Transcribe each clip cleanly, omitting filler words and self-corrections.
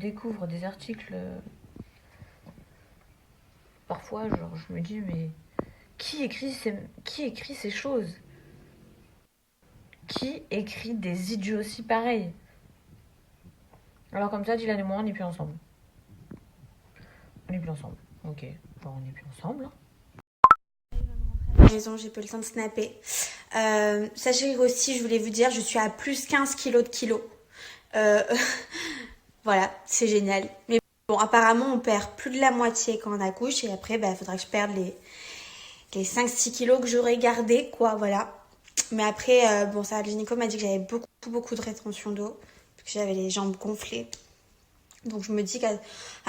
découvre des articles, parfois, genre, je me dis, mais qui écrit ces choses? Qui écrit des idioties pareilles? Alors comme ça, Dylan et moi, on n'est plus ensemble. On n'est plus ensemble. Ok, bon, on n'est plus ensemble. Raison, j'ai pas le temps de snapper. Sachez aussi, je voulais vous dire, je suis à plus 15 kilos de kilos. Euh, voilà, c'est génial. Mais bon, apparemment, on perd plus de la moitié quand on accouche. Et après, il faudra que je perde les 5-6 kilos que j'aurais gardés, quoi, voilà. Mais après, bon, ça, le gynéco m'a dit que j'avais beaucoup de rétention d'eau. Que j'avais les jambes gonflées. Donc je me dis qu'à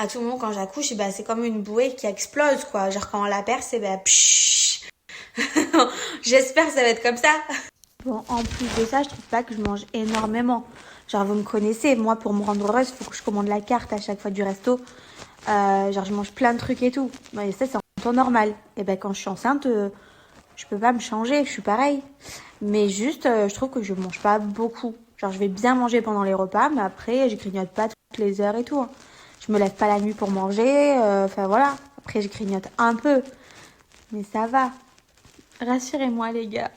tout moment, quand j'accouche, c'est comme une bouée qui explose, quoi. Genre, quand on la perce, j'espère que ça va être comme ça. Bon, en plus de ça, je trouve pas que je mange énormément. Genre, vous me connaissez, moi, pour me rendre heureuse, il faut que je commande la carte à chaque fois du resto. Genre, je mange plein de trucs et tout. Mais ça, c'est en temps normal. Et quand je suis enceinte, je peux pas me changer, je suis pareille. Mais juste, je trouve que je mange pas beaucoup. Genre, je vais bien manger pendant les repas, mais après, je grignote pas toutes les heures et tout, hein. Je me lève pas la nuit pour manger. Enfin, voilà. Après, je grignote un peu. Mais ça va. Rassurez-moi, les gars.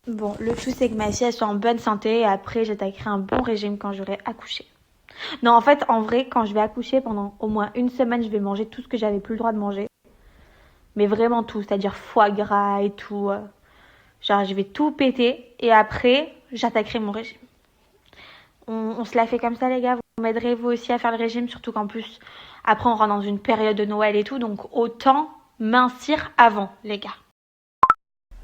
Bon, le tout, c'est que ma fille, elle soit en bonne santé. Et après, j'attaquerai un bon régime quand j'aurai accouché. Non, en fait, en vrai, quand je vais accoucher, pendant au moins une semaine, je vais manger tout ce que j'avais plus le droit de manger. Mais vraiment tout, c'est-à-dire foie gras et tout. Genre, je vais tout péter. Et après, j'attaquerai mon régime. On se la fait comme ça, les gars. Vous m'aiderez, vous aussi, à faire le régime. Surtout qu'en plus, après, on rentre dans une période de Noël et tout. Donc, autant mincir avant, les gars.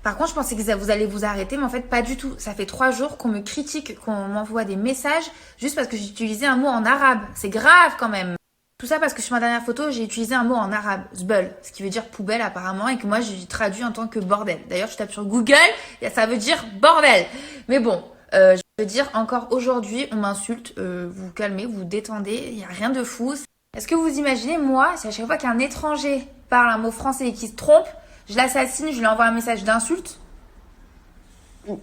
Par contre, je pensais que vous allez vous arrêter, mais en fait, pas du tout. Ça fait 3 jours qu'on me critique, qu'on m'envoie des messages juste parce que j'ai utilisé un mot en arabe. C'est grave quand même. Tout ça parce que sur ma dernière photo, j'ai utilisé un mot en arabe, zbeul, ce qui veut dire poubelle apparemment, et que moi j'ai traduit en tant que bordel. D'ailleurs, je tape sur Google, et ça veut dire bordel. Mais bon, je veux dire, encore aujourd'hui, on m'insulte, vous vous calmez, vous vous détendez, il n'y a rien de fou. Est-ce que vous imaginez, moi, si à chaque fois qu'un étranger parle un mot français et qu'il se trompe, je l'assassine, je lui envoie un message d'insulte? Je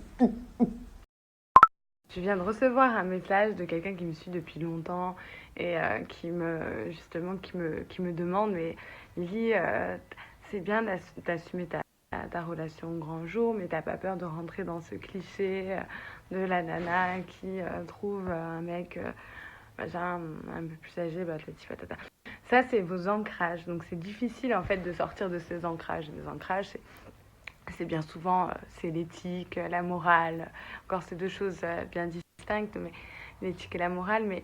viens de recevoir un message de quelqu'un qui me suit depuis longtemps et qui me demande, mais Lily, c'est bien d'assumer ta relation au grand jour, mais t'as pas peur de rentrer dans ce cliché de la nana qui trouve un mec machin, un peu plus âgé, patati patata. Ça, c'est vos ancrages. Donc, c'est difficile, en fait, de sortir de ces ancrages. Les ancrages, c'est bien souvent, c'est l'éthique, la morale. Encore, c'est deux choses bien distinctes, mais l'éthique et la morale. Mais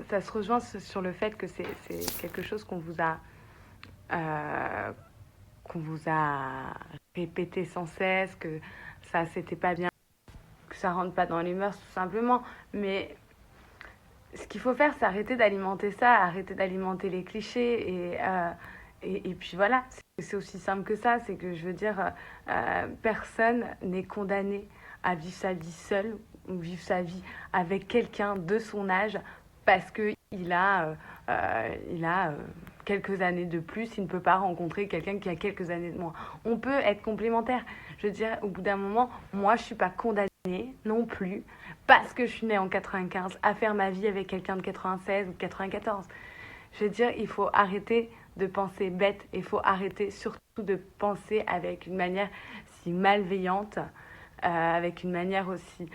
ça se rejoint sur le fait que c'est quelque chose euh, qu'on vous a répété sans cesse, que ça, c'était pas bien, que ça rentre pas dans les mœurs, tout simplement. Mais ce qu'il faut faire, c'est arrêter d'alimenter ça, arrêter d'alimenter les clichés et puis voilà, c'est aussi simple que ça. C'est que je veux dire, personne n'est condamné à vivre sa vie seul ou vivre sa vie avec quelqu'un de son âge parce qu'il a quelques années de plus, il ne peut pas rencontrer quelqu'un qui a quelques années de moins. On peut être complémentaires. Je veux dire, au bout d'un moment, moi, je ne suis pas condamnée non plus parce que je suis née en 95 à faire ma vie avec quelqu'un de 96 ou de 94. Je veux dire, il faut arrêter de penser bête, il faut arrêter surtout de penser avec une manière si malveillante, avec une manière aussi,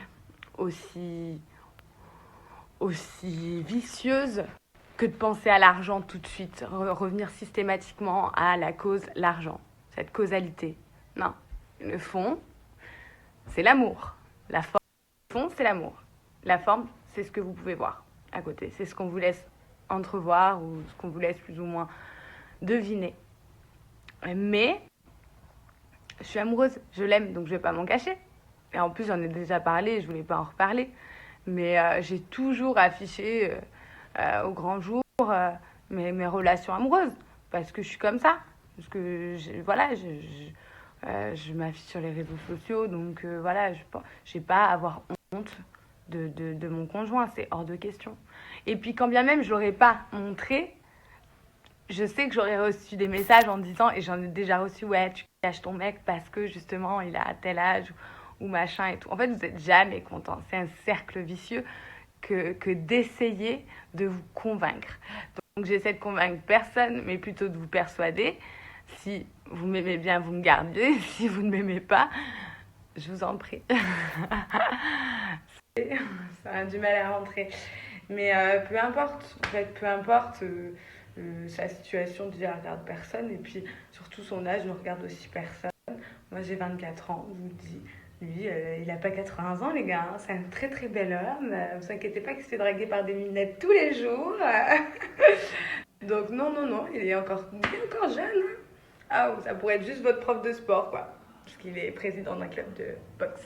aussi vicieuse que de penser à l'argent tout de suite, revenir systématiquement à la cause, l'argent, cette causalité. Non, le fond, c'est l'amour. La forme, le fond, c'est l'amour. La forme, c'est ce que vous pouvez voir à côté. C'est ce qu'on vous laisse entrevoir ou ce qu'on vous laisse plus ou moins deviner. Mais je suis amoureuse, je l'aime, donc je ne vais pas m'en cacher. Et en plus, j'en ai déjà parlé, je ne voulais pas en reparler. Mais j'ai toujours affiché au grand jour mes relations amoureuses. Parce que je suis comme ça. Parce que, je m'affiche sur les réseaux sociaux. Donc voilà, je n'ai pas à avoir honte de mon conjoint. C'est hors de question. Et puis quand bien même je ne l'aurais pas montré, je sais que j'aurais reçu des messages en disant, et j'en ai déjà reçu, ouais, tu caches ton mec parce que justement il a tel âge ou machin et tout. En fait, vous n'êtes jamais content. C'est un cercle vicieux que d'essayer de vous convaincre. Donc j'essaie de convaincre personne, mais plutôt de vous persuader. Si vous m'aimez bien, vous me gardez. Si vous ne m'aimez pas, je vous en prie. Ça a du mal à rentrer. Mais peu importe, en fait, peu importe sa situation, déjà, elle regarde personne. Et puis, surtout, son âge ne regarde aussi personne. Moi, j'ai 24 ans, je vous le dis. Lui, il n'a pas 80 ans, les gars. C'est un très, très bel homme. Ne vous inquiétez pas qu'il se fait draguer par des minettes tous les jours. Donc, non, il est encore jeune. Hein. Ah, ça pourrait être juste votre prof de sport, quoi. Parce qu'il est président d'un club de boxe.